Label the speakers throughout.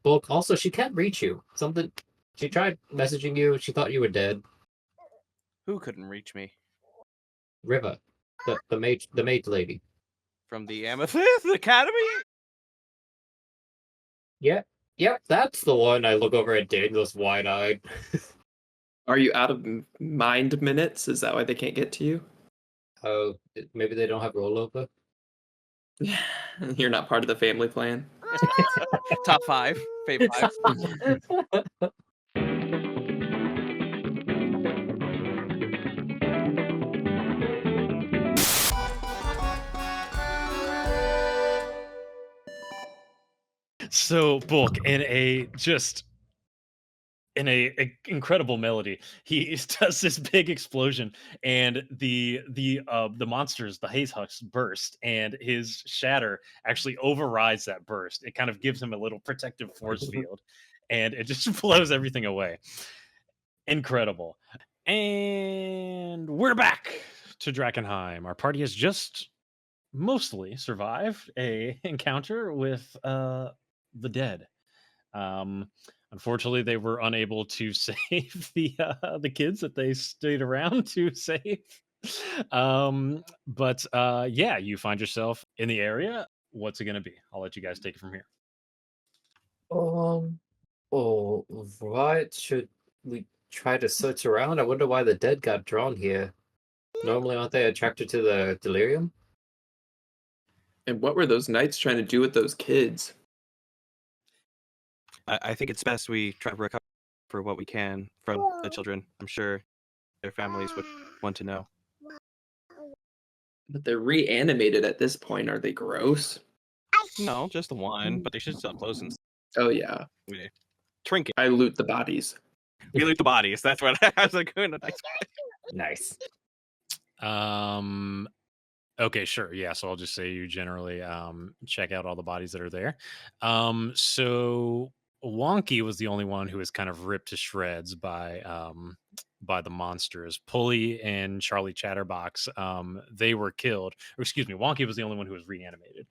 Speaker 1: Bulk, also, she can't reach you. She tried messaging you. She thought you were dead.
Speaker 2: Who couldn't reach me?
Speaker 1: Riva, the maid lady.
Speaker 2: From the Amethyst Academy?
Speaker 1: Yep, that's the one. I look over at Daniel's wide-eyed.
Speaker 3: Are you out of mind minutes? Is that why they can't get to you?
Speaker 1: Oh, maybe they don't have rollover?
Speaker 3: You're not part of the family plan?
Speaker 2: Top 5. Fave 5.
Speaker 4: So Bulk, in a incredible melody, he does this big explosion, and the monsters, the haze hucks, burst, and his shatter actually overrides that burst. It kind of gives him a little protective force field, and it just blows everything away. Incredible. And we're back to Drakkenheim. Our party has just mostly survived a encounter with the dead. Unfortunately, they were unable to save the kids that they stayed around to save. But yeah, you find yourself in the area. What's it going to be? I'll let you guys take it from here.
Speaker 1: Oh, what? Should we try to search around? I wonder why the dead got drawn here. Normally, aren't they attracted to the delirium?
Speaker 3: And what were those knights trying to do with those kids?
Speaker 2: I think it's best we try to recover for what we can from the children. I'm sure their families would want to know.
Speaker 3: But they're reanimated at this point. Are they gross?
Speaker 2: No, just the one, but they should still have clothes and
Speaker 3: Oh, yeah.
Speaker 2: trinket.
Speaker 3: I loot the bodies.
Speaker 2: We loot the bodies. That's what I was like.
Speaker 1: Nice.
Speaker 4: Okay, sure. Yeah, so I'll just say you generally check out all the bodies that are there. So Wonky was the only one who was kind of ripped to shreds by the monsters. Pulley and Charlie Chatterbox, they were killed. Or excuse me, Wonky was the only one who was reanimated.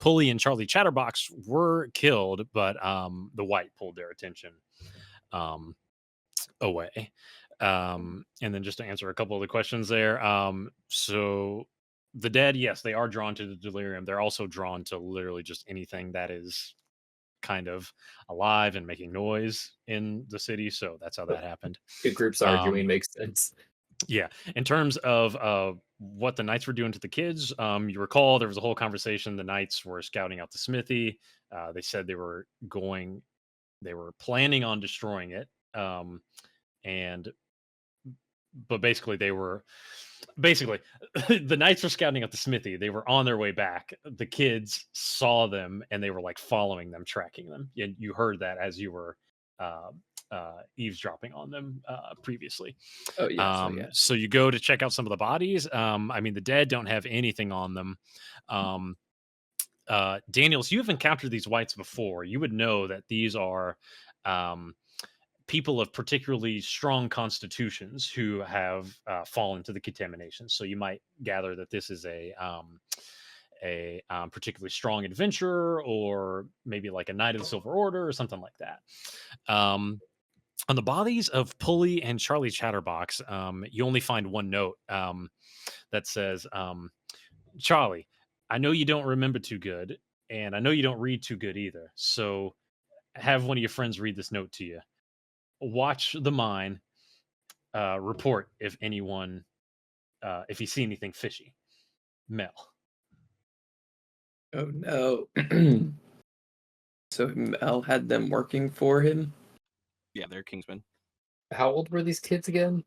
Speaker 4: Pulley and Charlie Chatterbox were killed, but the white pulled their attention away. And then just to answer a couple of the questions there, so the dead, yes, they are drawn to the delirium. They're also drawn to literally just anything that is kind of alive and making noise in the city. So that's how that happened.
Speaker 1: Two groups arguing makes sense.
Speaker 4: Yeah. In terms of what the knights were doing to the kids, you recall there was a whole conversation. The knights were scouting out the smithy. They said they were planning on destroying it. But basically the knights were scouting at the smithy. They were on their way back. The kids saw them and they were like following them, tracking them. And you heard that as you were eavesdropping on them previously.
Speaker 3: Oh, yeah.
Speaker 4: So you go to check out some of the bodies. I mean, the dead don't have anything on them. Daniels, you have encountered these whites before. You would know that these are people of particularly strong constitutions who have fallen to the contamination. So you might gather that this is a particularly strong adventurer, or maybe like a Knight of the Silver Order or something like that. On the bodies of Pulley and Charlie Chatterbox, you only find one note that says, Charlie, I know you don't remember too good, and I know you don't read too good either. So have one of your friends read this note to you. Watch the mine. Report if anyone, if you see anything fishy. Mel.
Speaker 3: Oh, no. So Mel had them working for him?
Speaker 2: Yeah, they're Kingsmen.
Speaker 1: How old were these kids again?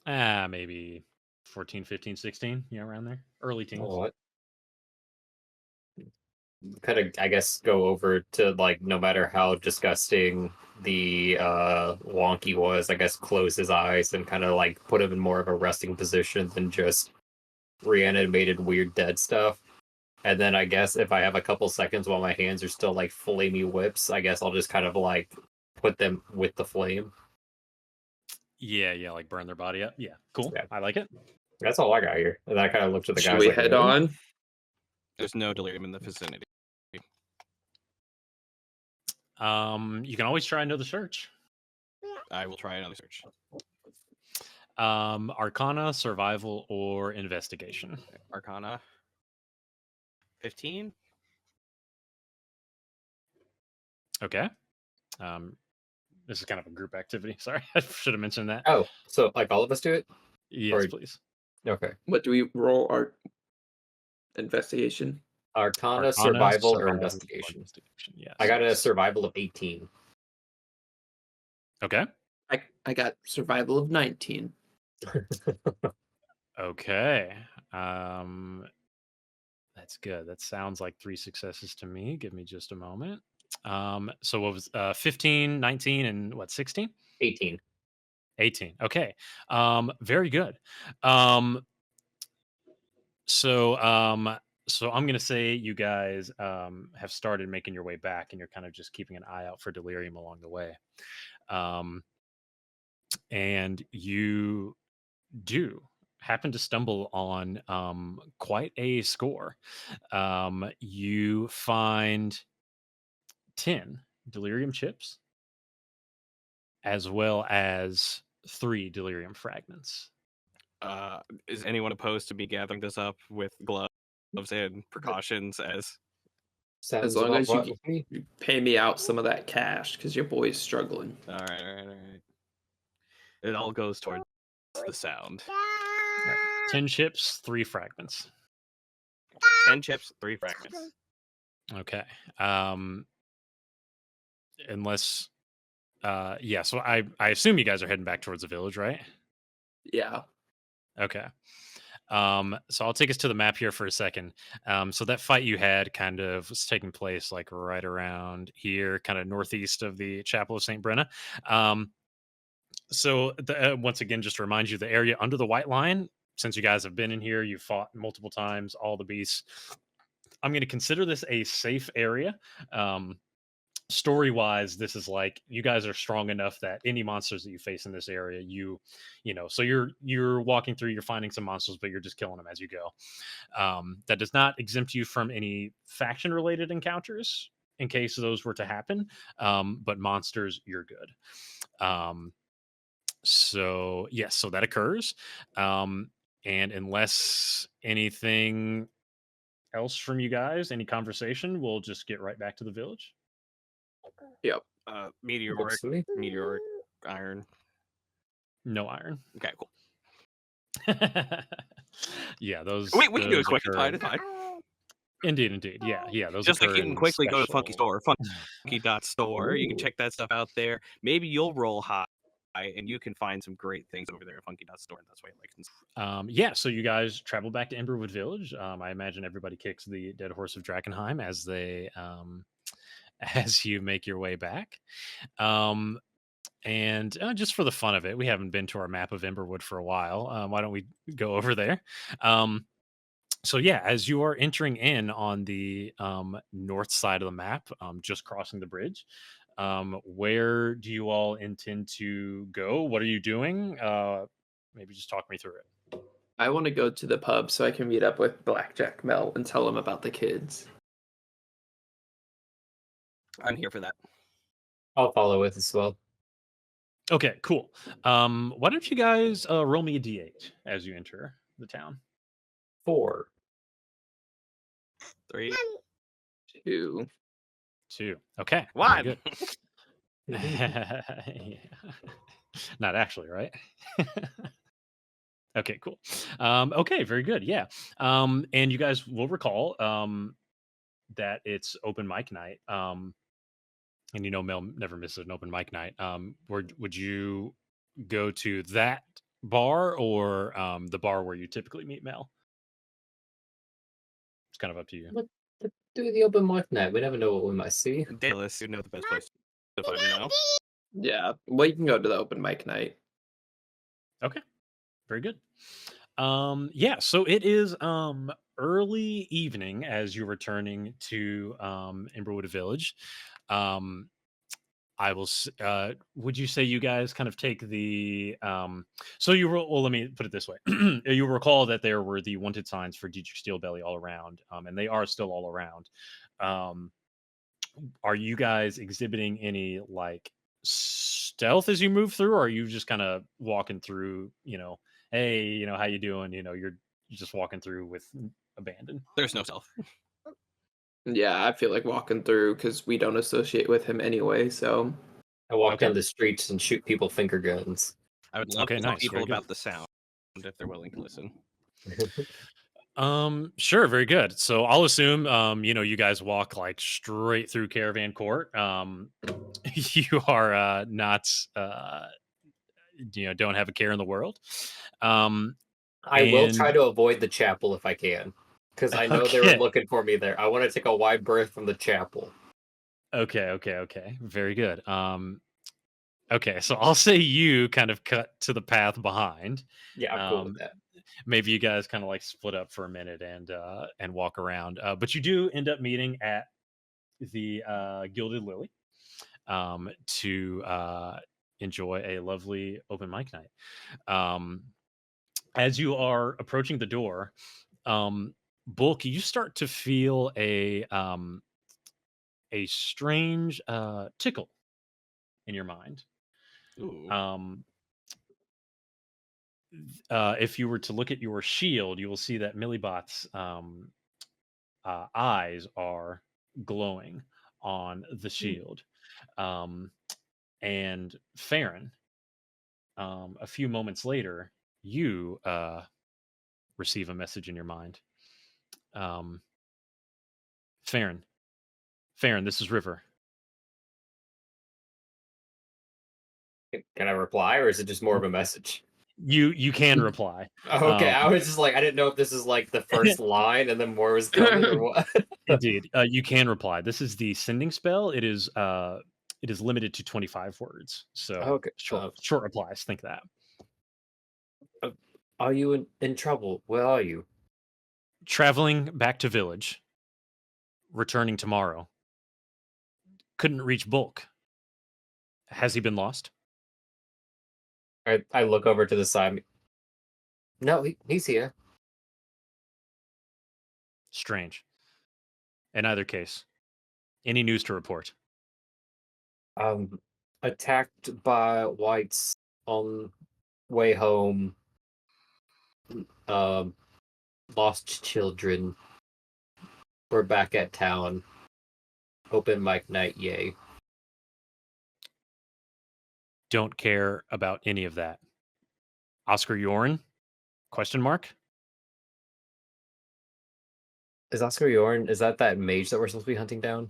Speaker 4: Maybe 14, 15, 16. Yeah, around there. Early teens.
Speaker 1: Oh, what? Kind of, I guess, go over to, like, no matter how disgusting the Wonky was, I guess, close his eyes and kind of, like, put him in more of a resting position than just reanimated weird dead stuff. And then I guess if I have a couple seconds while my hands are still, like, flamey whips, I guess I'll just kind of, like, put them with the flame.
Speaker 4: Yeah, like burn their body up. Yeah, cool. Yeah. I like it.
Speaker 1: That's all I got here. And I kind of looked at the guys.
Speaker 3: Should we head on?
Speaker 2: There's no delirium in the vicinity.
Speaker 4: You can always try another search.
Speaker 2: I will try another search.
Speaker 4: Arcana, survival, or investigation.
Speaker 2: Arcana. 15.
Speaker 4: Okay. This is kind of a group activity. Sorry, I should have mentioned that.
Speaker 1: Oh, so like all of us do it?
Speaker 4: Yes,
Speaker 1: or-
Speaker 4: please.
Speaker 1: Okay.
Speaker 3: What do we roll our investigation?
Speaker 1: Arcana, survival, or investigation?
Speaker 4: Yes.
Speaker 1: I got a survival of 18.
Speaker 4: Okay.
Speaker 3: I got survival of 19.
Speaker 4: Okay. That's good. That sounds like 3 successes to me. Give me just a moment. So what was 15, 19, and what, 16?
Speaker 1: 18.
Speaker 4: 18. Okay. Very good. So I'm gonna say you guys have started making your way back, and you're kind of just keeping an eye out for delirium along the way. And you do happen to stumble on quite a score. You find 10 delirium chips, as well as 3 delirium fragments.
Speaker 2: Is anyone opposed to me gathering this up with gloves and precautions as
Speaker 1: Sounds
Speaker 3: As long
Speaker 1: about
Speaker 3: as
Speaker 1: right
Speaker 3: you
Speaker 1: with me.
Speaker 3: pay me out some of that cash, because your boy's struggling.
Speaker 2: all right. It all goes towards the sound.
Speaker 4: 10 chips, 3 fragments.
Speaker 2: 10 chips, 3 fragments.
Speaker 4: Okay. Unless yeah, so I assume you guys are heading back towards the village, right?
Speaker 3: Yeah.
Speaker 4: Okay. So I'll take us to the map here for a second. So that fight you had kind of was taking place like right around here, kind of northeast of the Chapel of St. Brenna. So once again, just to remind you, the area under the white line, since you guys have been in here, you've fought multiple times, all the beasts. I'm going to consider this a safe area. Story wise, this is like you guys are strong enough that any monsters that you face in this area, you know, so you're walking through, you're finding some monsters, but you're just killing them as you go. That does not exempt you from any faction related encounters in case those were to happen. But monsters, you're good. So yes, so that occurs. And unless anything else from you guys, any conversation, we'll just get right back to the village.
Speaker 3: Yep.
Speaker 2: Meteoric,
Speaker 1: Absolutely.
Speaker 2: meteoric iron.
Speaker 4: No iron.
Speaker 2: Okay, cool.
Speaker 4: Yeah, those.
Speaker 2: We can do it
Speaker 4: those
Speaker 2: quick.
Speaker 4: occur-
Speaker 2: It's fine.
Speaker 4: Indeed. Yeah, those
Speaker 2: Just like
Speaker 4: occur
Speaker 2: you can
Speaker 4: in
Speaker 2: quickly go to Funky
Speaker 4: special-
Speaker 2: Store, funky.store. You can
Speaker 1: Ooh.
Speaker 2: check that stuff out there. Maybe you'll roll high, and you can find some great things over there at funky.store. And that's why I like.
Speaker 4: Yeah, so you guys travel back to Emberwood Village. I imagine everybody kicks the dead horse of Drakkenheim as they as you make your way back. And just for the fun of it, we haven't been to our map of Emberwood for a while. Why don't we go over there? So yeah, as you are entering in on the north side of the map, just crossing the bridge, where do you all intend to go? What are you doing? Maybe just talk me through it.
Speaker 3: I want to go to the pub so I can meet up with Blackjack Mel and tell him about the kids.
Speaker 2: I'm here for that.
Speaker 1: I'll follow with as well.
Speaker 4: Okay, cool. Why don't you guys roll me a d8 as you enter the town?
Speaker 1: 4.
Speaker 2: 3,
Speaker 3: 2.
Speaker 4: 2. Okay. very
Speaker 2: 1.
Speaker 4: Good. Yeah. Not actually, right? Okay, cool. Okay, very good. Yeah. And you guys will recall that it's open mic night. And you know Mel never misses an open mic night. Would you go to that bar or the bar where you typically meet Mel? It's kind of up to you.
Speaker 1: Do the open mic night. We never know what we might see.
Speaker 2: Dallas, you know the best place to find me now.
Speaker 3: Yeah. Well, you can go to the open mic night.
Speaker 4: Okay. Very good. Yeah, so it is early evening as you're returning to Emberwood Village. I will would you say you guys kind of take the so you well, let me put it this way. You recall that there were the wanted signs for Dietrich Steelbelly all around, and they are still all around. are you guys exhibiting any like stealth as you move through, or are you just kind of walking through? Hey, how you doing? You're just walking through with abandon.
Speaker 2: There's no self.
Speaker 3: Yeah, I feel like walking through because we don't associate with him anyway. So
Speaker 1: I walk
Speaker 4: Okay.
Speaker 1: down the streets and shoot people finger guns.
Speaker 2: I would love
Speaker 4: Okay,
Speaker 2: to tell
Speaker 4: nice,
Speaker 2: people
Speaker 4: very good.
Speaker 2: about the sound if they're willing to listen.
Speaker 4: Sure, very good. So I'll assume, you guys walk like straight through Caravan Court. You are not, don't have a care in the world.
Speaker 1: I will try
Speaker 4: And
Speaker 1: to avoid the chapel if I can, because I know they were
Speaker 4: Okay.
Speaker 1: looking for me there. I want to take a wide berth from the chapel.
Speaker 4: Okay. Very good. Okay, so I'll say you kind of cut to the path behind.
Speaker 1: Yeah, I'm cool with that.
Speaker 4: Maybe you guys kind of like split up for a minute and walk around. But you do end up meeting at the Gilded Lily to enjoy a lovely open mic night. As you are approaching the door, Bulk, you start to feel a strange tickle in your mind.
Speaker 2: Ooh.
Speaker 4: If you were to look at your shield, you will see that Millibot's eyes are glowing on the shield. And Farron, a few moments later, you receive a message in your mind. Farron, this is River.
Speaker 1: Can I reply, or is it just more of a message?
Speaker 4: You can reply.
Speaker 1: Okay, I was just like, I didn't know if this is like the first line and then more was coming or what.
Speaker 4: Indeed, you can reply. This is the sending spell. It is limited to 25 words. So
Speaker 1: Okay.
Speaker 4: short replies. Think that.
Speaker 1: Are you in trouble? Where are you?
Speaker 4: Traveling back to village. Returning tomorrow. Couldn't reach Bulk. Has he been lost?
Speaker 1: I look over to the side. No, he's here.
Speaker 4: Strange. In either case, any news to report?
Speaker 1: Attacked by whites on way home. Lost children. We're back at town. Open mic night, yay.
Speaker 4: Don't care about any of that. Oscar Yorn? Question mark?
Speaker 1: Is Oscar Yorn, is that mage that we're supposed to be hunting down?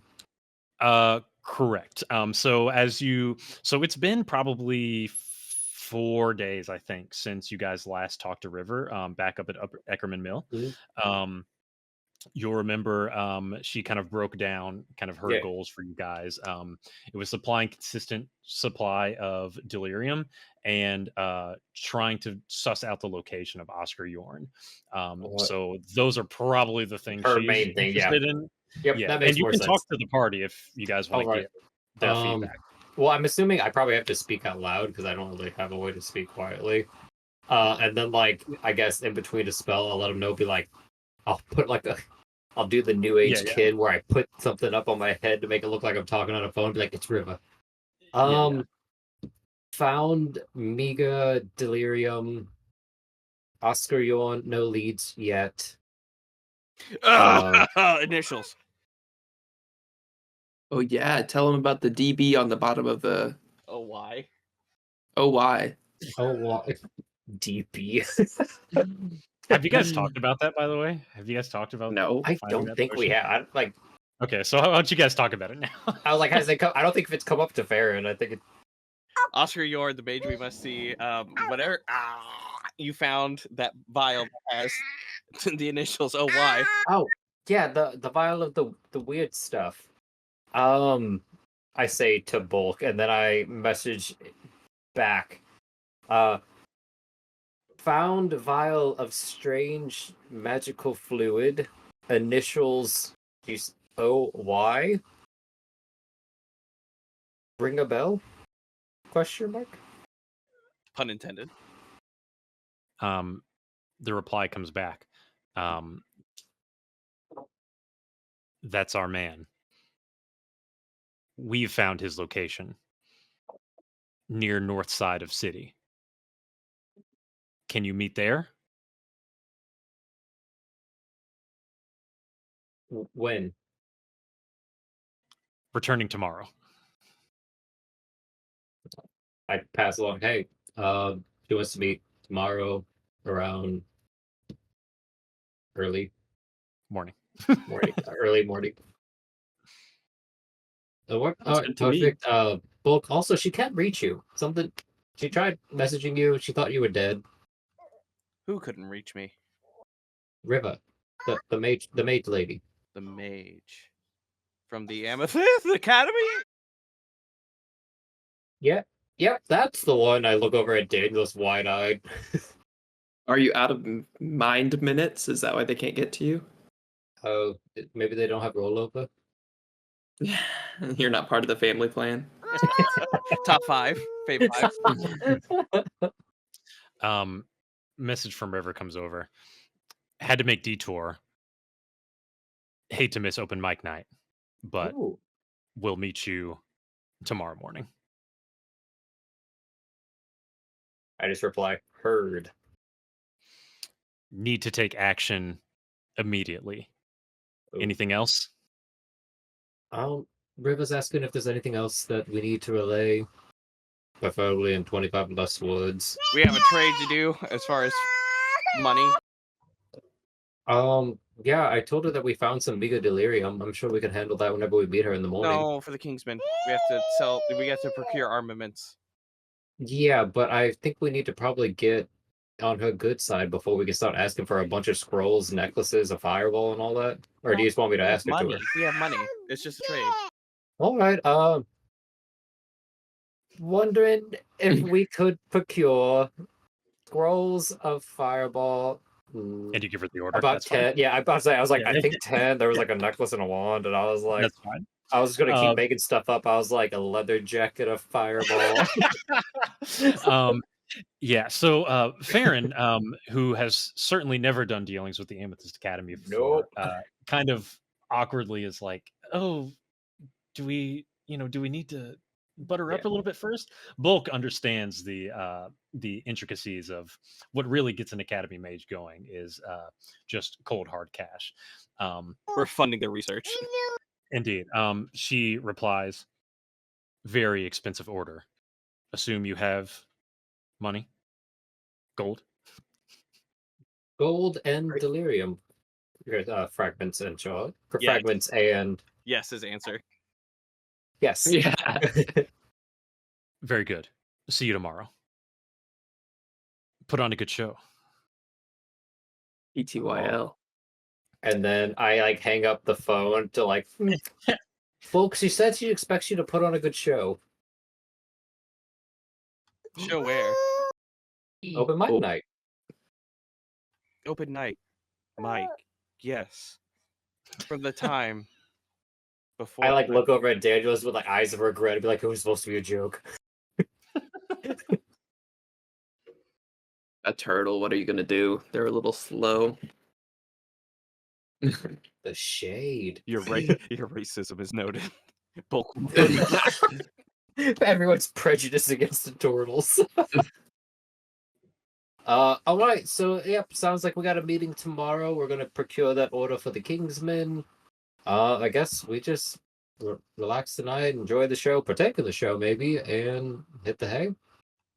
Speaker 4: Correct. So it's been probably 4 days, I think, since you guys last talked to River, back up at Eckerman Mill.
Speaker 1: Mm-hmm.
Speaker 4: You'll remember she kind of broke down kind of her goals for you guys. It was supplying consistent supply of delirium and trying to suss out the location of Oscar Yorn. So those are probably the things
Speaker 1: Her
Speaker 4: she's
Speaker 1: main thing,
Speaker 4: interested in.
Speaker 1: Yep,
Speaker 4: Yeah,
Speaker 1: that makes
Speaker 4: and you
Speaker 1: more
Speaker 4: can
Speaker 1: sense.
Speaker 4: talk to the party if you guys want to get their feedback.
Speaker 1: Well, I'm assuming I probably have to speak out loud because I don't really have a way to speak quietly. And then, like, I guess in between a spell, I'll let them know, be like, I'll do the new age kid where I put something up on my head to make it look like I'm talking on a phone, be like, it's River. Found Miga, Delirium, Oscar Yorn, no leads yet.
Speaker 2: Initials.
Speaker 3: Oh yeah, tell him about the DB on the bottom of the
Speaker 2: OY.
Speaker 3: OY.
Speaker 1: DP.
Speaker 4: Have you guys talked about that, by the way? Have you guys talked about?
Speaker 3: No,
Speaker 1: I don't think we have.
Speaker 4: Okay, so how about you guys talk about it now?
Speaker 1: I was like, has it come? I don't think if it's come up to Farron. I think it.
Speaker 2: Oscar Yorn, the mage we must see. Whatever. You found that vial that has the initials OY.
Speaker 1: Oh yeah, the vial of the weird stuff. I say to Bulk, and then I message back. Found vial of strange magical fluid. Initials OY. Ring a bell? Question mark?
Speaker 2: Pun intended.
Speaker 4: The reply comes back. That's our man. we've found his location near north side of city. Can you meet there?
Speaker 1: When?
Speaker 4: Returning tomorrow.
Speaker 1: I pass along, hey, she wants to meet tomorrow around early
Speaker 4: Morning.
Speaker 1: early morning. All
Speaker 5: Sounds
Speaker 1: right,
Speaker 5: good to me.
Speaker 1: perfect. Bulk. Also, she can't reach you. Something. She tried messaging you. She thought you were dead.
Speaker 2: Who couldn't reach me?
Speaker 1: Riva, the mage lady.
Speaker 2: The mage from the Amethyst Academy.
Speaker 1: Yep, that's the one. I look over at Daniel's wide-eyed.
Speaker 3: Are you out of mind minutes? Is that why they can't get to you?
Speaker 1: Oh, maybe they don't have rollover.
Speaker 3: You're not part of the family plan.
Speaker 2: Top 5, fave 5.
Speaker 4: Message from River comes over. Had to make detour. Hate to miss open mic night, but
Speaker 1: Ooh.
Speaker 4: we'll meet you tomorrow morning.
Speaker 1: I just reply, heard.
Speaker 4: Need to take action immediately.
Speaker 1: Ooh.
Speaker 4: Anything else?
Speaker 1: Riva's asking if there's anything else that we need to relay. Preferably in 25 less woods.
Speaker 2: We have a trade to do as far as money.
Speaker 1: Yeah, I told her that we found some Mega Delirium. I'm sure we can handle that whenever we meet her in the morning.
Speaker 2: No, for the Kingsmen. We have to sell. We have to procure armaments.
Speaker 1: Yeah, but I think we need to probably get on her good side before we can start asking for a bunch of scrolls, necklaces, a fireball, and all that. Or do you just want me to ask her to
Speaker 2: Money.
Speaker 1: her?
Speaker 2: We have money. It's just a trade.
Speaker 1: All right. Wondering if we could procure scrolls of fireball.
Speaker 4: And you give her the order.
Speaker 1: About
Speaker 4: That's fine.
Speaker 1: 10. Yeah, I was about to say, I was like,
Speaker 4: Yeah.
Speaker 1: I think 10. There was like a necklace and a wand, and I was like,
Speaker 4: That's fine.
Speaker 1: I was gonna keep making stuff up. I was like, a leather jacket, a fireball.
Speaker 4: Yeah, so Farron, who has certainly never done dealings with the Amethyst Academy before, kind of awkwardly is like, oh, do we need to butter up a little bit first? Bulk understands the intricacies of what really gets an Academy mage going is just cold hard cash.
Speaker 2: We're funding their research.
Speaker 4: Indeed. She replies, very expensive order. Assume you have money? Gold?
Speaker 1: Gold and delirium. Fragments and charge.
Speaker 2: Yeah.
Speaker 1: Fragments and
Speaker 2: Yes, his answer.
Speaker 1: yes.
Speaker 3: Yeah.
Speaker 4: Very good. See you tomorrow. Put on a good show.
Speaker 3: ETYL.
Speaker 1: And then I like hang up the phone to like folks, she said she expects you to put on a good show.
Speaker 2: Show where?
Speaker 1: Open mic night.
Speaker 2: Open night. Mike. Yes. From the time before.
Speaker 1: I like look over at Daniels with like eyes of regret and be like, it was supposed to be a joke.
Speaker 3: A turtle, what are you gonna do? They're a little slow.
Speaker 1: The shade.
Speaker 2: Your racism is noted. Bulk.
Speaker 1: Everyone's prejudiced against the turtles. All right. So, yep. Sounds like we got a meeting tomorrow. We're gonna procure that order for the Kingsmen. I guess we just relax tonight, enjoy the show, partake of the show, maybe, and hit the hay.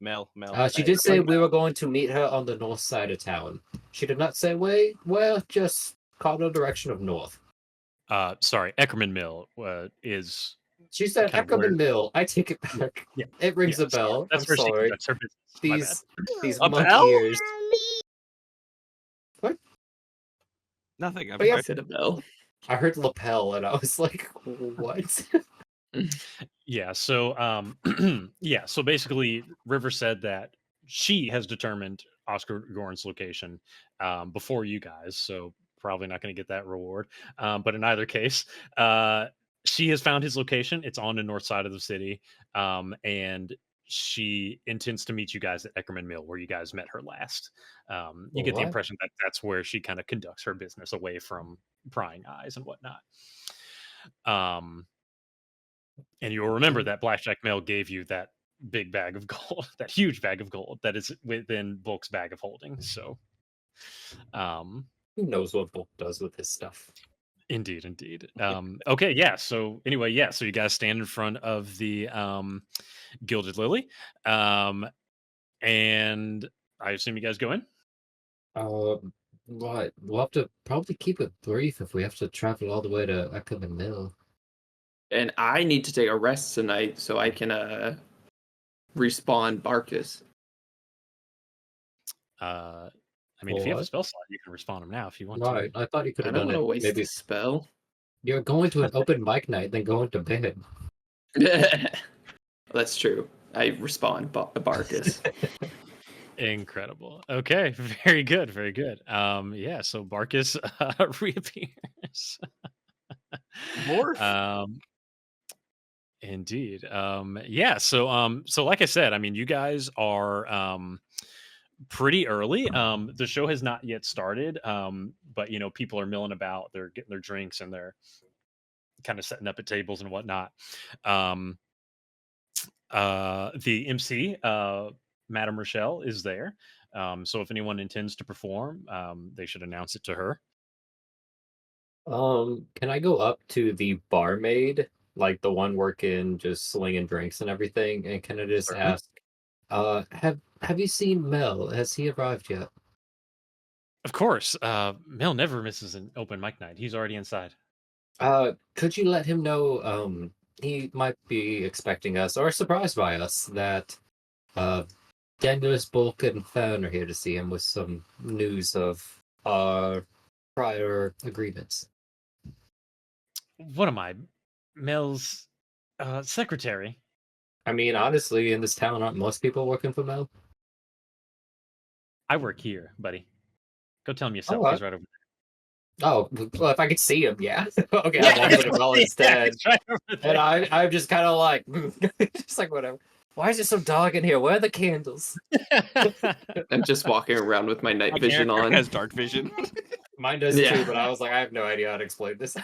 Speaker 2: Mel.
Speaker 1: She did say we were going to meet her on the north side of town. She did not say where, just cardinal direction of north.
Speaker 4: Sorry, Eckerman Mill is.
Speaker 1: She said
Speaker 4: kind of
Speaker 1: Eckerman Mill. I take it back.
Speaker 4: Yeah.
Speaker 1: It rings a bell.
Speaker 4: That's
Speaker 1: I'm
Speaker 4: where
Speaker 1: sorry.
Speaker 4: she conducts her business.
Speaker 1: These
Speaker 2: A
Speaker 1: monkey
Speaker 2: bell?
Speaker 1: ears.
Speaker 2: Nothing.
Speaker 1: But yeah,
Speaker 3: I said a bell.
Speaker 1: I heard lapel and I was like, what?
Speaker 4: Yeah. So, So basically, River said that she has determined Oscar Gorin's location before you guys. So probably not going to get that reward. But in either case, she has found his location. It's on the north side of the city, and she intends to meet you guys at Eckerman Mill, where you guys met her last. You get the
Speaker 1: What?
Speaker 4: impression that that's where she kind of conducts her business away from prying eyes and whatnot. And you'll remember that Blackjack Mel gave you that big bag of gold, that huge bag of gold that is within Bulk's bag of holding. So,
Speaker 1: Who knows what Book does with his stuff?
Speaker 4: indeed, indeed. Okay, yeah. So anyway, yeah. So you guys stand in front of the Gilded Lily, and I assume you guys go in.
Speaker 5: Right. We'll have to probably keep it brief if we have to travel all the way to Ackerman Mill.
Speaker 3: And I need to take a rest tonight so I can respawn Barkus.
Speaker 4: I mean, if you have a
Speaker 5: What?
Speaker 4: spell slot, you can respond him now if you want
Speaker 5: Right.
Speaker 4: to.
Speaker 5: I thought you could
Speaker 3: I
Speaker 5: have
Speaker 3: don't
Speaker 5: done
Speaker 3: want to
Speaker 5: it.
Speaker 3: waste
Speaker 5: Maybe
Speaker 3: a spell.
Speaker 5: you're going to an open mic night, then going to bed.
Speaker 3: That's true. I respawn Barkus.
Speaker 4: Incredible. Okay, very good, very good. Yeah, so Barkus reappears.
Speaker 2: Morph.
Speaker 4: Indeed. Yeah, so like I said, I mean, you guys are pretty early. The show has not yet started. But people are milling about, they're getting their drinks and they're kind of setting up at tables and whatnot. The MC, Madame Rochelle, is there. So if anyone intends to perform, they should announce it to her.
Speaker 1: Can I go up to the barmaid, like the one working just slinging drinks and everything, and can I just
Speaker 4: Certainly.
Speaker 1: ask, have you seen Mel? Has he arrived yet?
Speaker 4: Of course, Mel never misses an open mic night. He's already inside.
Speaker 1: Could you let him know, he might be expecting us or surprised by us that, Danielus, Bulk, and Fern are here to see him with some news of our prior agreements.
Speaker 4: What am I, Mel's secretary?
Speaker 1: I mean, honestly, in this town, aren't most people working for Mel?
Speaker 4: I work here, buddy. Go tell him yourself.
Speaker 1: Oh,
Speaker 4: He's right over
Speaker 1: Oh, well, if I could see him, yeah. Okay,
Speaker 4: there.
Speaker 1: I'm walking to Mel instead.
Speaker 4: he's right over there.
Speaker 1: And I'm just kind of like, just like whatever. Why is it so dark in here? Where are the candles?
Speaker 3: I'm just walking around with my night
Speaker 2: My
Speaker 3: vision
Speaker 2: character
Speaker 3: on.
Speaker 2: has dark vision.
Speaker 1: Mine does
Speaker 3: Yeah.
Speaker 1: too, but I was like, I have no idea how to explain this.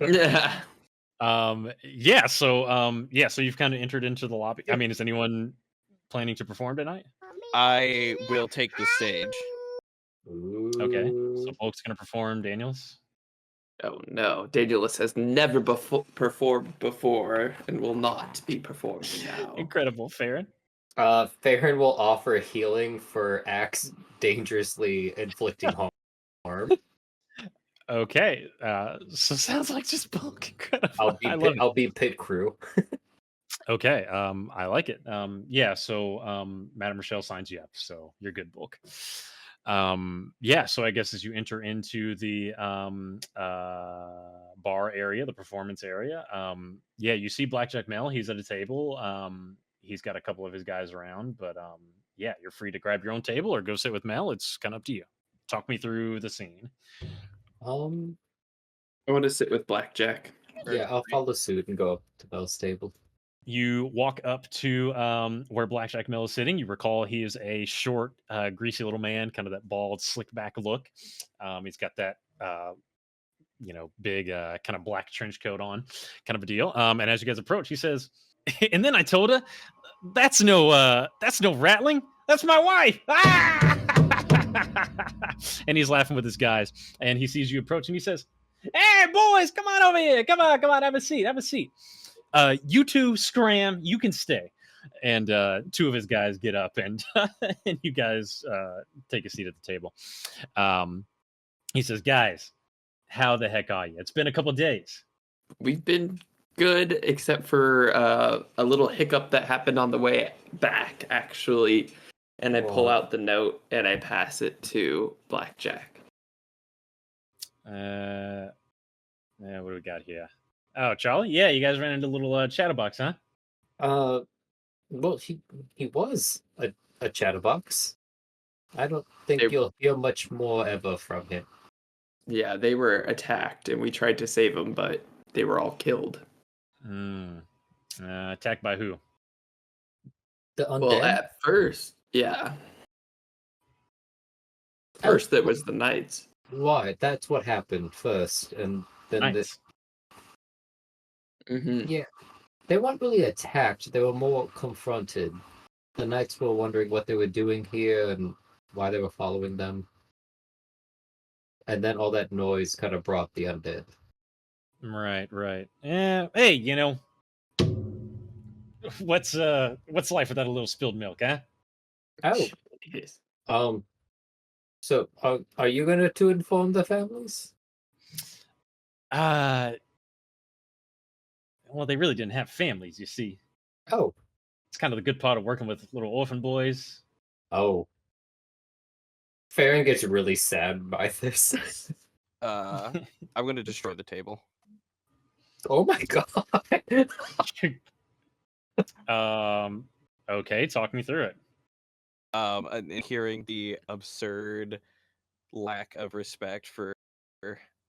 Speaker 3: Yeah.
Speaker 4: Yeah, so you've kind of entered into the lobby. I mean, is anyone planning to perform tonight?
Speaker 2: I will take the stage.
Speaker 4: Okay, so
Speaker 1: Ooh.
Speaker 4: Bulk's gonna perform Daniels.
Speaker 3: Oh no, Daedalus has never performed before and will not be performing now.
Speaker 4: Incredible, Farron.
Speaker 1: Farron will offer healing for acts dangerously inflicting harm.
Speaker 4: Okay, so sounds like just Bulk. Incredible.
Speaker 1: I'll be pit crew.
Speaker 4: Okay, I like it. Yeah, so Madame Rochelle signs you up, so you're good, Bulk. Yeah, so I guess as you enter into the bar area, the performance area, yeah, you see Blackjack Mel. He's at a table. He's got a couple of his guys around, but yeah, you're free to grab your own table or go sit with Mel. It's kind of up to you. Talk me through the scene.
Speaker 3: I want to sit with Blackjack.
Speaker 1: Yeah, I'll follow suit and go up to Mel's table.
Speaker 4: You walk up to where Blackjack Mel is sitting. You recall he is a short, greasy little man, kind of that bald, slick back look. He's got that, big kind of black trench coat on, kind of a deal. And as you guys approach, he says, "And then I told her, that's no rattling. That's my wife." Ah! And he's laughing with his guys. And he sees you approach, and he says, "Hey, boys, come on over here. Come on, have a seat. Have a seat. You two, Scram, you can stay." And two of his guys get up and and you guys take a seat at the table. He says, "Guys, how the heck are you? It's been a couple days."
Speaker 3: We've been good, except for a little hiccup that happened on the way back, actually. And I pull
Speaker 1: Whoa.
Speaker 3: out the note and I pass it to Blackjack.
Speaker 4: Yeah, what do we got here? Oh, Charlie? Yeah, you guys ran into a little chatterbox, huh?
Speaker 1: Well, he was a chatterbox. I don't think
Speaker 3: They-
Speaker 1: you'll hear much more ever from him.
Speaker 3: Yeah, they were attacked and we tried to save them, but they were all killed.
Speaker 4: Attacked by who?
Speaker 1: The undead.
Speaker 3: Well, at first, yeah. First, there was the knights.
Speaker 1: Right, that's what happened first, and then
Speaker 4: Nice.
Speaker 3: Mm-hmm.
Speaker 1: Yeah.
Speaker 5: They weren't really attacked. They were more confronted. The knights were wondering what they were doing here and why they were following them. And then all that noise kind of brought the undead.
Speaker 4: Right, right. Hey, what's life without a little spilled milk, huh?
Speaker 5: Oh,
Speaker 3: Yes.
Speaker 5: so are you going to inform the families?
Speaker 4: Well, they really didn't have families, you see.
Speaker 5: Oh,
Speaker 4: It's kind of the good part of working with little orphan boys.
Speaker 5: oh. Farron gets really sad by this.
Speaker 2: I'm gonna destroy the table.
Speaker 5: Oh my god.
Speaker 4: Okay, talk me through it.
Speaker 2: And hearing the absurd lack of respect for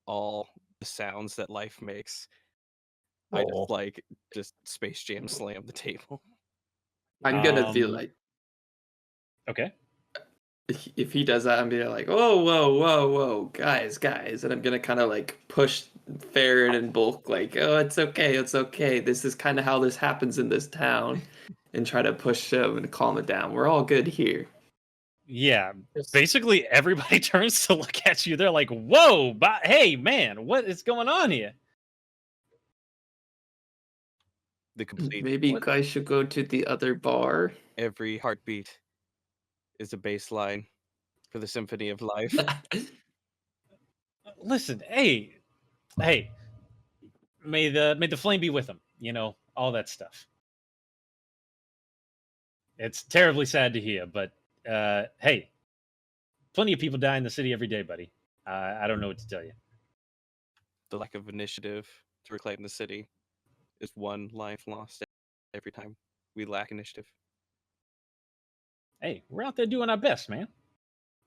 Speaker 2: all the sounds that life makes, I
Speaker 5: Oh.
Speaker 2: just Space Jam slam the table.
Speaker 3: I'm gonna feel
Speaker 4: Um,
Speaker 3: like
Speaker 4: Okay.
Speaker 3: if he does that, I'm gonna be like, whoa, whoa, whoa, whoa, guys, and I'm gonna kind of like push Farron and Bulk, like, oh, it's okay. This is kind of how this happens in this town, and try to push him and calm it down. We're all good here.
Speaker 4: Yeah, basically everybody turns to look at you. They're like, "Whoa, hey, man, what is going on here?"
Speaker 2: The complete
Speaker 3: Maybe you guys should go to the other bar.
Speaker 2: every heartbeat is a bass line for the symphony of life.
Speaker 4: Listen, hey, may the flame be with them. All that stuff. It's terribly sad to hear, but hey, plenty of people die in the city every day, buddy. I don't know what to tell you.
Speaker 2: The lack of initiative to reclaim the city is one life lost every time we lack initiative.
Speaker 4: Hey, we're out there doing our best, man.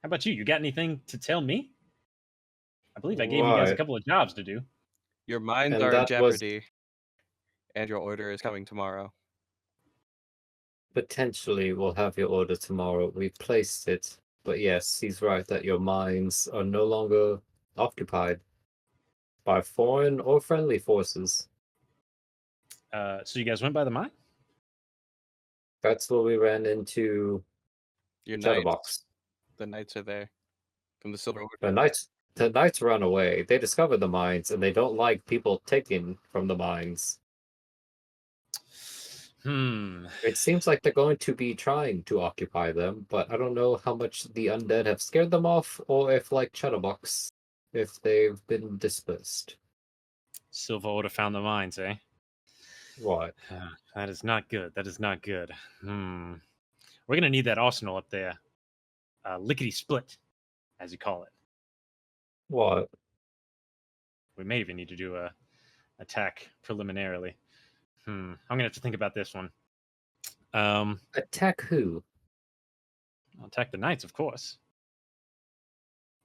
Speaker 4: How about you? You got anything to tell me? I believe I gave you guys a
Speaker 5: Right.
Speaker 4: couple of jobs to do.
Speaker 2: Your minds
Speaker 5: And
Speaker 2: are in
Speaker 5: that was-
Speaker 2: jeopardy, and your order is coming tomorrow.
Speaker 5: Potentially, we'll have your order tomorrow. We've placed it. But yes, he's right that your minds are no longer occupied by foreign or friendly forces.
Speaker 4: So you guys went by the mine?
Speaker 5: That's where we ran into
Speaker 2: Your
Speaker 5: Shadowbox.
Speaker 2: knights, the knights are there from the Silver Order.
Speaker 5: The knights run away. They discovered the mines, and they don't like people taking from the mines. It seems like they're going to be trying to occupy them, but I don't know how much the undead have scared them off, or if, like Shadowbox, if they've been dispersed.
Speaker 4: Silver Order found the mines, eh?
Speaker 5: What?
Speaker 4: That is not good. That is not good. We're gonna need that arsenal up there. Lickety split, as you call it.
Speaker 5: What?
Speaker 4: We may even need to do a attack preliminarily. I'm gonna have to think about this one.
Speaker 5: Attack who?
Speaker 4: I'll attack the knights, of course.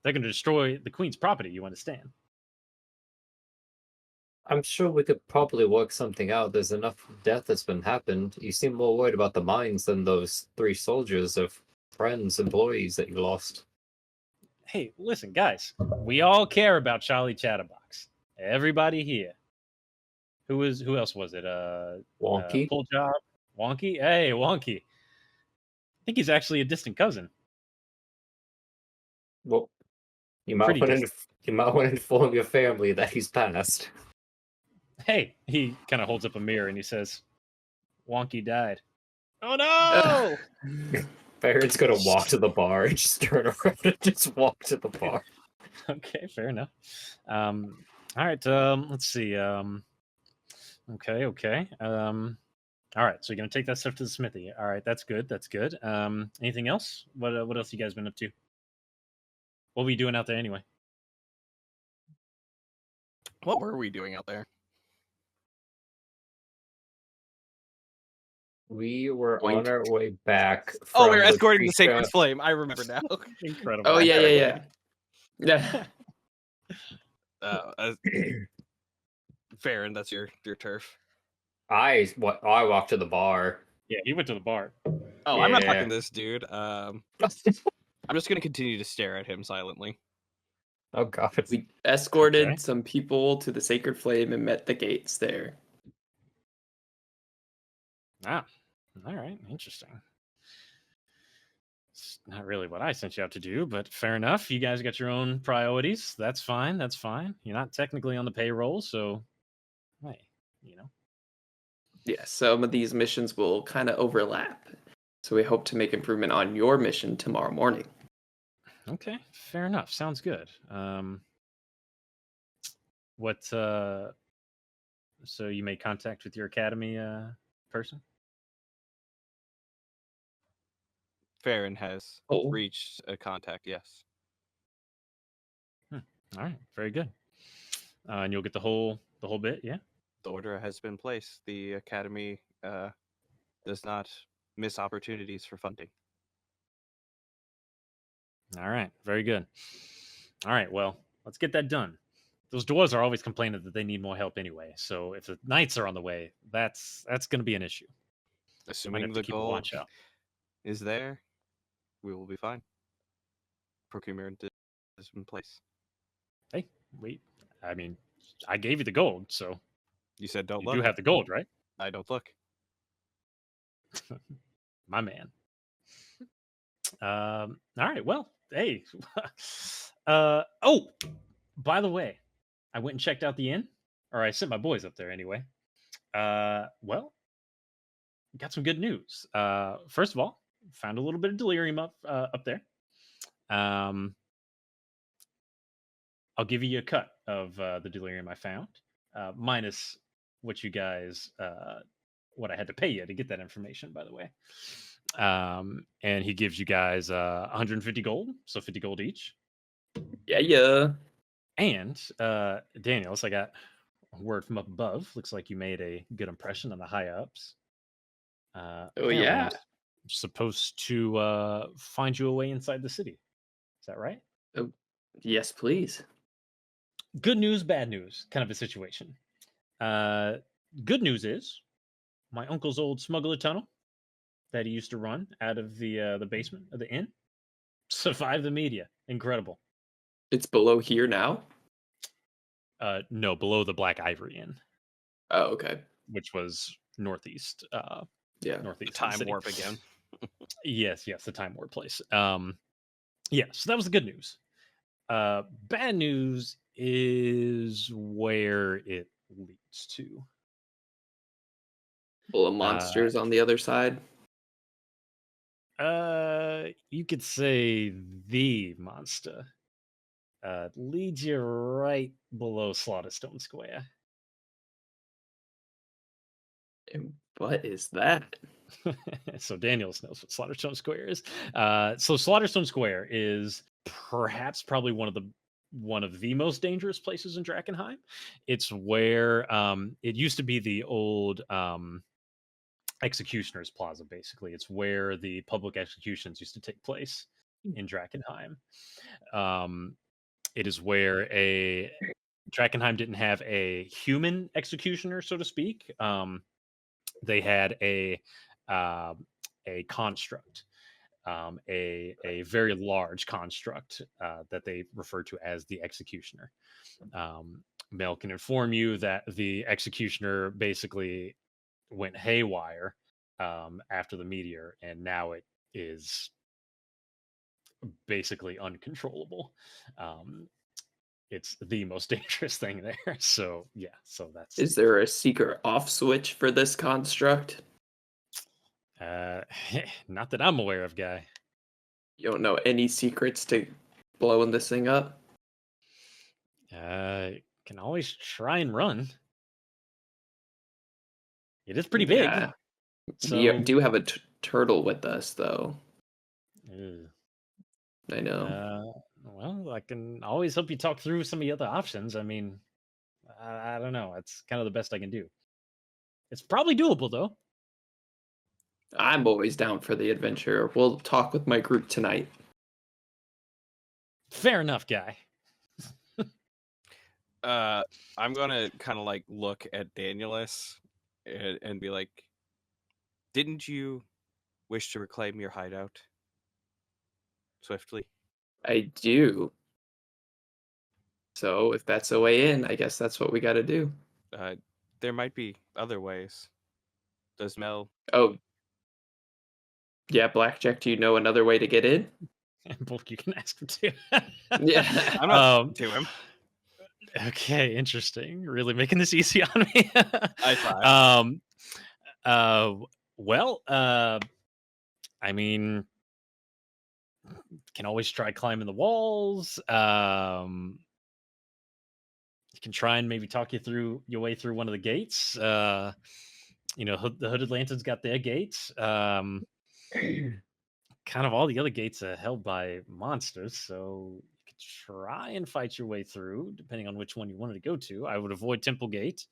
Speaker 4: They're gonna destroy the queen's property. You understand?
Speaker 5: I'm sure we could probably work something out. There's enough death that's been happened. You seem more worried about the mines than those 3 soldiers of friends, employees that you lost.
Speaker 4: Hey, listen, guys. We all care about Charlie Chatterbox. Everybody here. Who else was it?
Speaker 5: Wonky?
Speaker 4: Full job. Wonky? Hey, Wonky. I think he's actually a distant cousin.
Speaker 5: Well, you might
Speaker 4: Pretty
Speaker 5: want to
Speaker 4: distant.
Speaker 5: inform your family that he's passed.
Speaker 4: Hey, he kind of holds up a mirror and he says, Wonky died. Oh no!
Speaker 5: Farron's gonna walk to the bar and just turn around and just walk to the bar.
Speaker 4: Okay, fair enough. All right, let's see. Okay. All right, so you're gonna take that stuff to the smithy. All right, that's good. That's good. Anything else? What else you guys been up to? What were you doing out there anyway?
Speaker 2: What were we doing out there?
Speaker 5: We were
Speaker 3: Boink.
Speaker 5: on our way back.
Speaker 2: Oh, we were
Speaker 5: from
Speaker 2: escorting the
Speaker 5: Patricia-
Speaker 2: Sacred Flame. I remember now.
Speaker 4: Incredible.
Speaker 3: Oh yeah.
Speaker 2: Farron, that's your turf.
Speaker 5: I walked to the bar.
Speaker 4: Yeah, he went to the bar.
Speaker 2: Oh, I'm not
Speaker 5: Yeah.
Speaker 2: talking this dude. I'm just gonna continue to stare at him silently.
Speaker 5: Oh god.
Speaker 3: We escorted
Speaker 4: Okay.
Speaker 3: some people to the Sacred Flame and met the gates there.
Speaker 4: Ah, all right, interesting. It's not really what I sent you out to do, but fair enough. You guys got your own priorities. That's fine. That's fine. You're not technically on the payroll, so hey, you know.
Speaker 3: Yeah, some of these missions will kind of overlap. So we hope to make improvement on your mission tomorrow morning.
Speaker 4: Okay, fair enough. Sounds good. What? So you made contact with your academy person?
Speaker 2: Farron has
Speaker 3: Oh,
Speaker 2: reached a contact, yes.
Speaker 4: All right, very good. And you'll get the whole bit, yeah.
Speaker 2: The order has been placed. The Academy does not miss opportunities for funding.
Speaker 4: All right, very good. All right, well, let's get that done. Those dwarves are always complaining that they need more help anyway. So if the knights are on the way, that's going to be an issue. Might
Speaker 2: Assuming
Speaker 4: have to
Speaker 2: the
Speaker 4: keep a
Speaker 2: gold
Speaker 4: watch out.
Speaker 2: is there, we will be fine. Procurement is in place.
Speaker 4: Hey, wait. I mean, I gave you the gold, so
Speaker 2: You said don't
Speaker 4: you
Speaker 2: look.
Speaker 4: do have the gold, right?
Speaker 2: I don't look.
Speaker 4: My man. All right. Well, hey. Oh, by the way, I went and checked out the inn, or I sent my boys up there anyway. Well, got some good news. First of all, found a little bit of delirium up there. I'll give you a cut of the delirium I found, minus what you guys, what I had to pay you to get that information, by the way. And he gives you guys 150 gold, so 50 gold each.
Speaker 3: yeah.
Speaker 4: And Daniels, I got a word from up above. Looks like you made a good impression on the high ups.
Speaker 3: Oh,
Speaker 4: Apparently
Speaker 3: yeah.
Speaker 4: I'm supposed to find you a way inside the city. Is that right?
Speaker 3: Oh, yes, please.
Speaker 4: Good news, bad news, kind of a situation. Good news is my uncle's old smuggler tunnel that he used to run out of the basement of the inn survived the media. Incredible.
Speaker 3: It's below here now?
Speaker 4: No, below the Black Ivory Inn,
Speaker 3: Oh, okay.
Speaker 4: which was northeast.
Speaker 3: Yeah.
Speaker 4: Northeast of the
Speaker 2: Time
Speaker 4: city.
Speaker 2: warp again.
Speaker 4: Yes, the time warp place. Yeah, so that was the good news. Bad news is where it leads to.
Speaker 3: Full of monsters on the other side.
Speaker 4: You could say the monster leads you right below Slaughterstone Square.
Speaker 3: And what is that?
Speaker 4: So Daniels knows what Slaughterstone Square is. So Slaughterstone Square is probably one of the most dangerous places in Drakkenheim. It's where it used to be the old Executioner's Plaza. Basically, it's where the public executions used to take place in Drakkenheim. It is where Drakkenheim didn't have a human executioner, so to speak. They had a construct, a very large construct that they refer to as the executioner. Mel can inform you that the executioner basically went haywire after the meteor, and now it is basically uncontrollable. It's the most dangerous thing there. So yeah, so that's.
Speaker 3: Is there a secret off switch for this construct?
Speaker 4: Not that I'm aware of, guy.
Speaker 3: You don't know any secrets to blowing this thing up?
Speaker 4: Can always try and run. It is pretty big.
Speaker 3: Yeah.
Speaker 4: So
Speaker 3: We do have a turtle with us, though.
Speaker 4: Ugh.
Speaker 3: I know.
Speaker 4: Well, I can always help you talk through some of the other options. I mean, I don't know. It's kind of the best I can do. It's probably doable, though.
Speaker 3: I'm always down for the adventure. We'll talk with my group tonight.
Speaker 4: Fair enough, guy.
Speaker 2: I'm gonna kind of like look at Danielis and be like, didn't you wish to reclaim your hideout swiftly?
Speaker 3: I do. So if that's a way in, I guess that's what we got to do.
Speaker 2: There might be other ways. Does Mel?
Speaker 3: Oh, yeah, Blackjack. Do you know another way to get in?
Speaker 4: And Bulk, you can ask him too.
Speaker 3: Yeah.
Speaker 2: I'm not to him.
Speaker 4: Okay, interesting. Really making this easy on me.
Speaker 2: I try.
Speaker 4: Well, I mean, can always try climbing the walls. You can try and maybe talk you through your way through one of the gates. The Hooded Lantern's got their gates. Kind of all the other gates are held by monsters, so you could try and fight your way through, depending on which one you wanted to go to. I would avoid Temple Gate.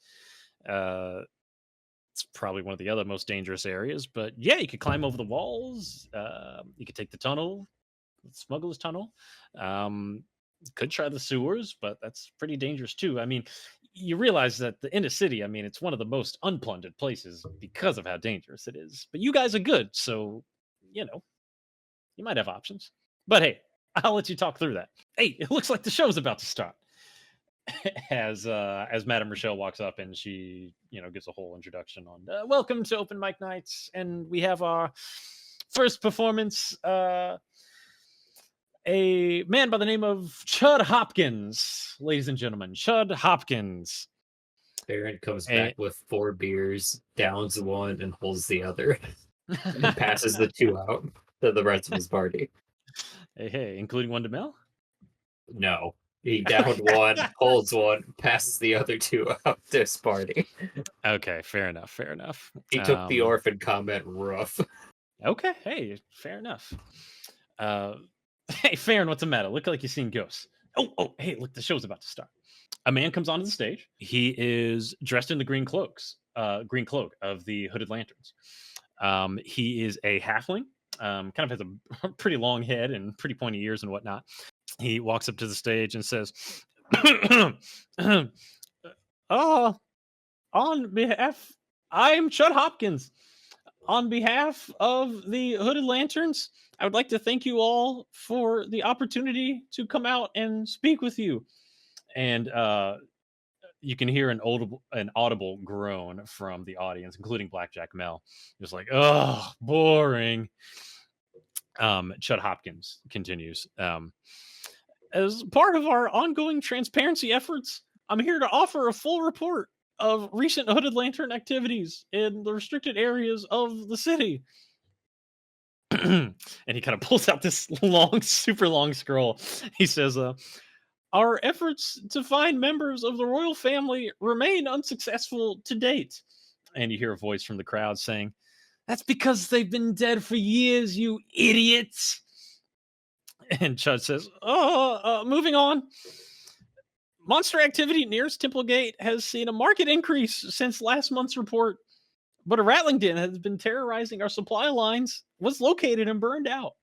Speaker 4: It's probably one of the other most dangerous areas, but yeah, you could climb over the walls. You could take the tunnel, Smuggler's Tunnel. Could try the sewers, but that's pretty dangerous too. I mean, you realize that the inner city, I mean, it's one of the most unplundered places because of how dangerous it is. But you guys are good, so you might have options. But hey, I'll let you talk through that. Hey, it looks like the show's about to start. As Madame Rochelle walks up and she, gives a whole introduction on welcome to Open Mic Nights, and we have our first performance. A man by the name of Chud Hopkins, ladies and gentlemen, Chud Hopkins.
Speaker 5: Baron comes back with 4 beers, downs one, and holds the other, and passes the 2 out to the rest of his party.
Speaker 4: Hey, including one to Mel?
Speaker 5: No. He downed one, holds one, passes the other 2 out to his party.
Speaker 4: Okay, fair enough.
Speaker 5: He took the orphan comment rough.
Speaker 4: Okay, hey, fair enough. Hey, Farron, what's the matter? Look like you've seen ghosts. Oh, hey, look, the show's about to start. A man comes onto the stage. He is dressed in the green cloak of the Hooded Lanterns. He is a halfling, kind of has a pretty long head and pretty pointy ears and whatnot. He walks up to the stage and says, on behalf, I'm Chud Hopkins. On behalf of the Hooded Lanterns, I would like to thank you all for the opportunity to come out and speak with you. And you can hear an audible groan from the audience, including Blackjack Mel. Just like, oh, boring. Chud Hopkins continues. As part of our ongoing transparency efforts, I'm here to offer a full report of recent Hooded Lantern activities in the restricted areas of the city. And he kind of pulls out this super long scroll. He says, our efforts to find members of the royal family remain unsuccessful to date. And you hear a voice from the crowd saying, that's because they've been dead for years, you idiots. And Chud says, moving on. Monster activity nearest Temple Gate has seen a market increase since last month's report, but a rattling den has been terrorizing our supply lines, was located and burned out.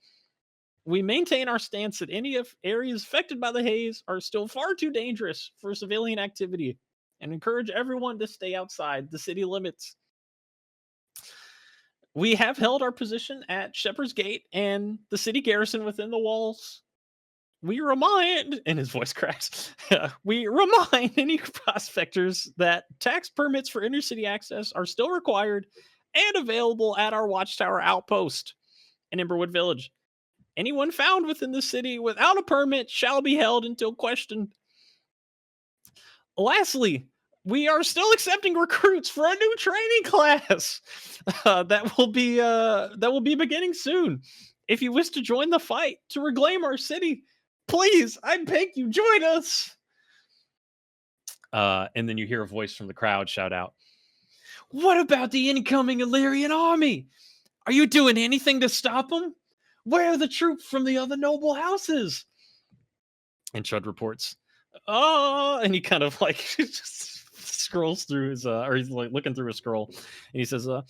Speaker 4: We maintain our stance that any areas affected by the haze are still far too dangerous for civilian activity and encourage everyone to stay outside the city limits. We have held our position at Shepherd's Gate and the city garrison within the walls. We remind, and his voice cracks, we remind any prospectors that tax permits for inner-city access are still required and available at our Watchtower outpost in Emberwood Village. Anyone found within the city without a permit shall be held until questioned. Lastly, we are still accepting recruits for a new training class that will be beginning soon. If you wish to join the fight to reclaim our city, please, I beg you, join us. And then you hear a voice from the crowd shout out, what about the incoming Illyrian army? Are you doing anything to stop them? Where are the troops from the other noble houses? And Chud reports, and he kind of like just scrolls through his, or he's like looking through a scroll, and he says, at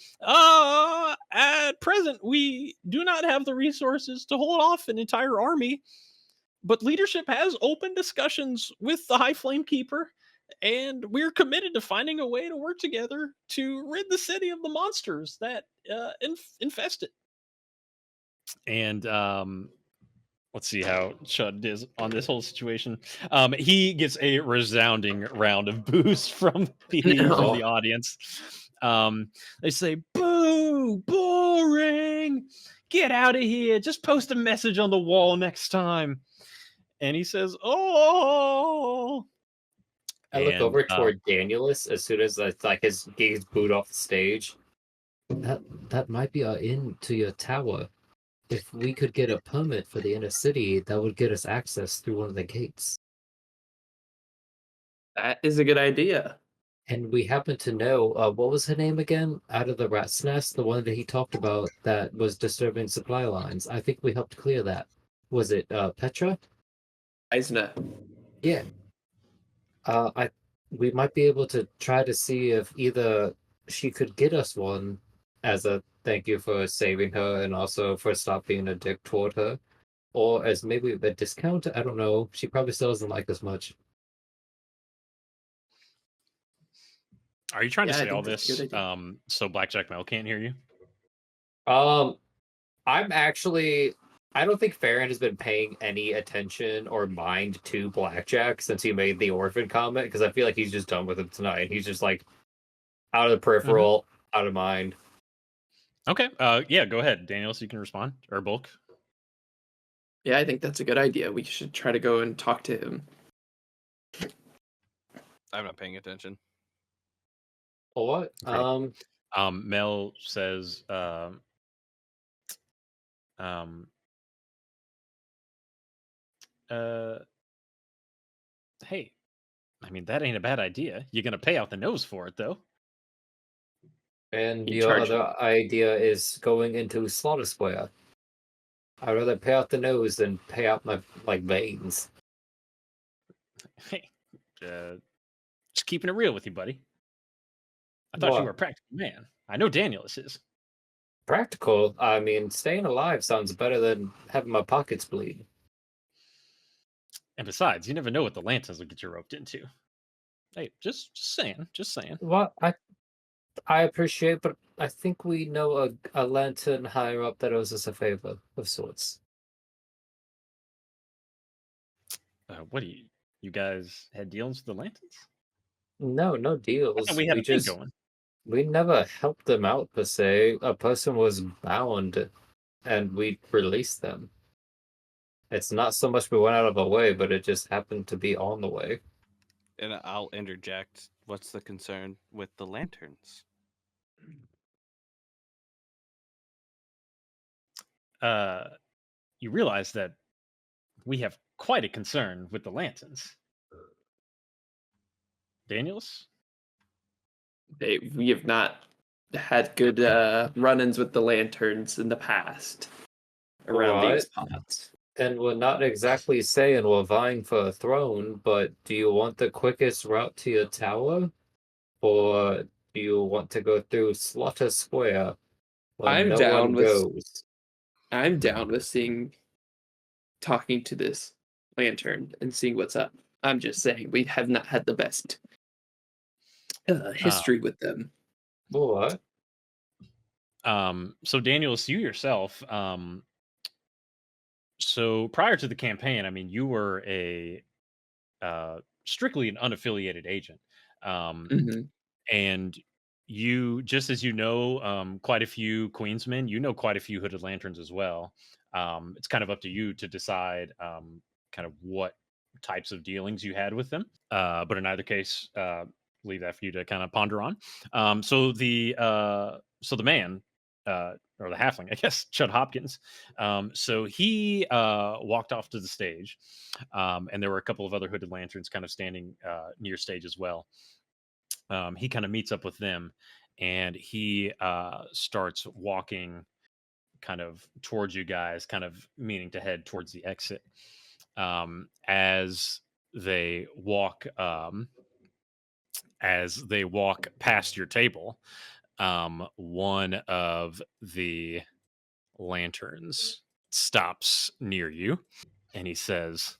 Speaker 4: present, we do not have the resources to hold off an entire army, but leadership has open discussions with the High Flame Keeper, and we're committed to finding a way to work together to rid the city of the monsters that infest it. And let's see how Chud is on this whole situation. He gets a resounding round of boos from the audience. They say, "Boo, boring. Get out of here. Just post a message on the wall next time." And he says, "Oh."
Speaker 1: I look
Speaker 4: And,
Speaker 1: over toward Danielus as soon as it's like his gets booed off the stage.
Speaker 5: That might be our in to your tower. If we could get a permit for the inner city, that would get us access through one of the gates.
Speaker 3: That is a good idea.
Speaker 5: And we happen to know, what was her name again? Out of the rat's nest, the one that he talked about that was disturbing supply lines. I think we helped clear that. Was it Petra?
Speaker 3: Eisner.
Speaker 5: Yeah. We might be able to try to see if either she could get us one as a thank you for saving her and also for stop being a dick toward her, or as maybe a discount. I don't know. She probably still doesn't like us much.
Speaker 4: are you trying to
Speaker 3: Yeah, I
Speaker 4: say all
Speaker 3: think that's a
Speaker 4: this
Speaker 3: good idea.
Speaker 4: so Blackjack Mel can't hear you?
Speaker 1: I'm actually. I don't think Farron has been paying any attention or mind to Blackjack since he made the orphan comment, because I feel like he's just done with it tonight. He's just like out of the peripheral, out of mind.
Speaker 4: Okay. Yeah, go ahead, Daniel, so you can respond. Or Bulk.
Speaker 3: Yeah, I think that's a good idea. We should try to go and talk to him.
Speaker 2: I'm not paying attention.
Speaker 1: Or what?
Speaker 4: Okay. Mel says, hey, I mean, that ain't a bad idea. You're going to pay out the nose for it, though.
Speaker 1: And
Speaker 3: You
Speaker 1: your
Speaker 3: charge
Speaker 1: other idea is going into Slaughter Square. I'd rather pay out the nose than pay out my veins.
Speaker 4: Hey, just keeping it real with you, buddy. I thought you
Speaker 1: What?
Speaker 4: were a practical man. I know Danielus is.
Speaker 1: Practical. I mean, staying alive sounds better than having my pockets bleed.
Speaker 4: And besides, you never know what the lanterns will get you roped into. Hey, just saying.
Speaker 1: Well, I appreciate, but I think we know a lantern higher up that owes us a favor of sorts.
Speaker 4: What do you guys had dealings with the lanterns?
Speaker 1: No
Speaker 4: I
Speaker 1: deals.
Speaker 4: thought we had a thing going.
Speaker 1: We never helped them out per se. A person was bound, and we released them. It's not so much we went out of our way, but it just happened to be on the way.
Speaker 2: And I'll interject. What's the concern with the lanterns?
Speaker 4: You realize that we have quite a concern with the lanterns. Daniels?
Speaker 3: We have not had good run-ins with the lanterns in the past around these pots.
Speaker 1: And we're not exactly saying we're vying for a throne, but do you want the quickest route to your tower? Or do you want to go through Slaughter Square where
Speaker 3: I'm
Speaker 1: no
Speaker 3: down
Speaker 1: one
Speaker 3: with-
Speaker 1: goes?
Speaker 3: I'm down with talking to this lantern and seeing what's up. I'm just saying we have not had the best history with them.
Speaker 1: What?
Speaker 4: So Daniels, you yourself, so prior to the campaign, I mean, you were a strictly an unaffiliated agent. And you, just as you know, quite a few Queensmen, you know quite a few Hooded Lanterns as well. It's kind of up to you to decide kind of what types of dealings you had with them. But in either case, leave that for you to kind of ponder on. So the man, or the halfling, I guess, Chud Hopkins. So he walked off to the stage, and there were a couple of other Hooded Lanterns kind of standing near stage as well. He kind of meets up with them, and he starts walking kind of towards you guys, kind of meaning to head towards the exit. As they walk past your table, one of the lanterns stops near you, and he says,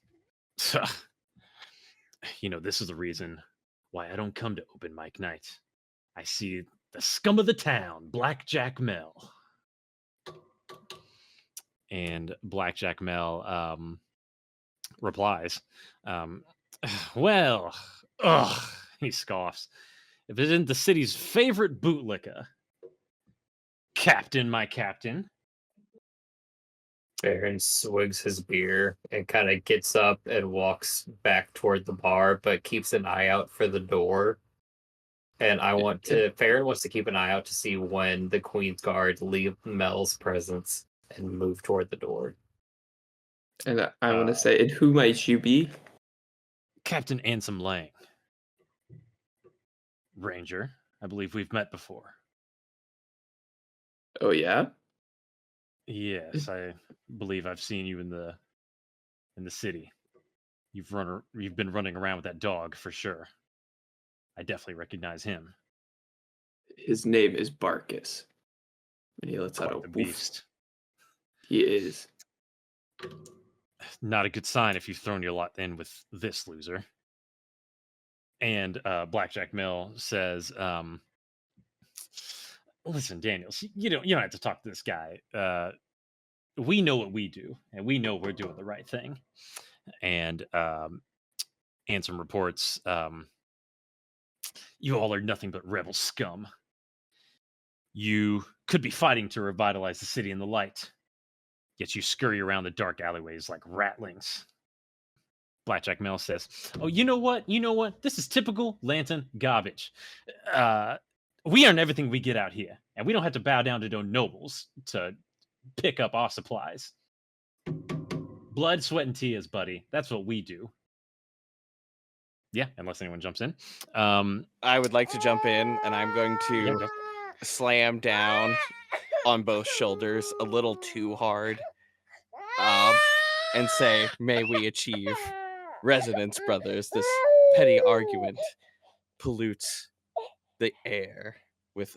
Speaker 4: "You know, this is the reason why I don't come to open mic night. I see the scum of the town, Blackjack Mel." And Blackjack Mel replies, "Well, ugh," he scoffs. if it isn't the city's favorite bootlicker. Captain, my captain.
Speaker 1: Baron swigs his beer and kind of gets up and walks back toward the bar, but keeps an eye out for the door. And Farron wants to keep an eye out to see when the Queen's Guard leave Mel's presence and move toward the door.
Speaker 3: And I want to say, and who might you be?
Speaker 4: Captain Ansem Lang. Ranger, I believe we've met before.
Speaker 3: Oh yeah.
Speaker 4: Yes, I believe I've seen you in the city. You've been running around with that dog for sure. I definitely recognize him.
Speaker 3: His name is Barkus. And he lets out
Speaker 4: Quite
Speaker 3: a
Speaker 4: the
Speaker 3: woof.
Speaker 4: beast.
Speaker 3: He is.
Speaker 4: Not a good sign if you've thrown your lot in with this loser. And Blackjack Mill says, "Listen, Daniels, you don't have to talk to this guy. We know what we do, and we know we're doing the right thing." And Ansem reports, "You all are nothing but rebel scum. You could be fighting to revitalize the city in the light, yet you scurry around the dark alleyways like ratlings." Blackjack Mel says, "Oh, you know what? This is typical Lantern garbage. We earn everything we get out here, and we don't have to bow down to no nobles to pick up our supplies. Blood, sweat, and tears, buddy. That's what we do." Yeah, unless anyone jumps in.
Speaker 2: I would like to jump in, and I'm going to slam down on both shoulders a little too hard, and say, "May we achieve resonance, brothers. This petty argument pollutes the air with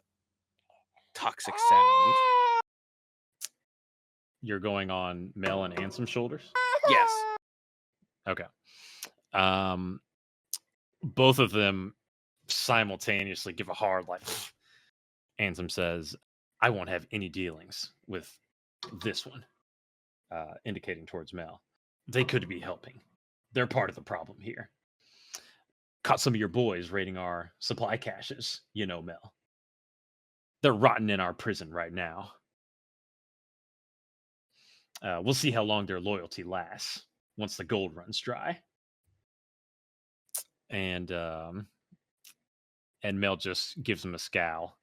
Speaker 2: toxic sound."
Speaker 4: You're going on Mel and Ansem's shoulders?
Speaker 2: Yes.
Speaker 4: Okay. Both of them simultaneously give a hard, like, Ansem says, "I won't have any dealings with this one," indicating towards Mel. "They could be helping. They're part of the problem here. Caught some of your boys raiding our supply caches, Mel. They're rotting in our prison right now. We'll see how long their loyalty lasts once the gold runs dry." And Mel just gives him a scowl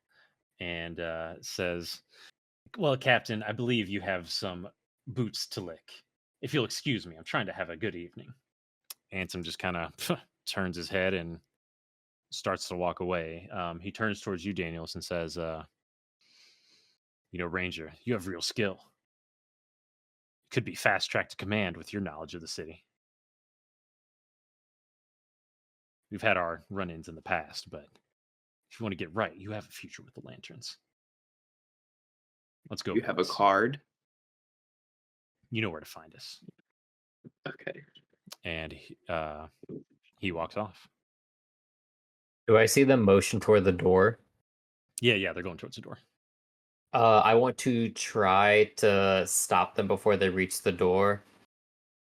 Speaker 4: and says, "Well, Captain, I believe you have some boots to lick. If you'll excuse me, I'm trying to have a good evening." Ansem just kind of turns his head and starts to walk away. He turns towards you, Daniels, and says, "Ranger, you have real skill. Could be fast-tracked to command with your knowledge of the city. We've had our run-ins in the past, but if you want to get right, you have a future with the Lanterns. Let's go."
Speaker 3: You have a
Speaker 4: boys.
Speaker 3: card?
Speaker 4: You know where to find us."
Speaker 3: Okay.
Speaker 4: And he walks off.
Speaker 1: Do I see them motion toward the door?
Speaker 4: Yeah, they're going towards the door.
Speaker 1: I want to try to stop them before they reach the door.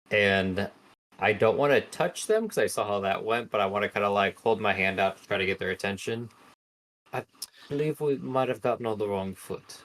Speaker 1: And I don't want to touch them because I saw how that went, but I want to kind of like hold my hand out to try to get their attention. I believe we might have gotten on the wrong foot.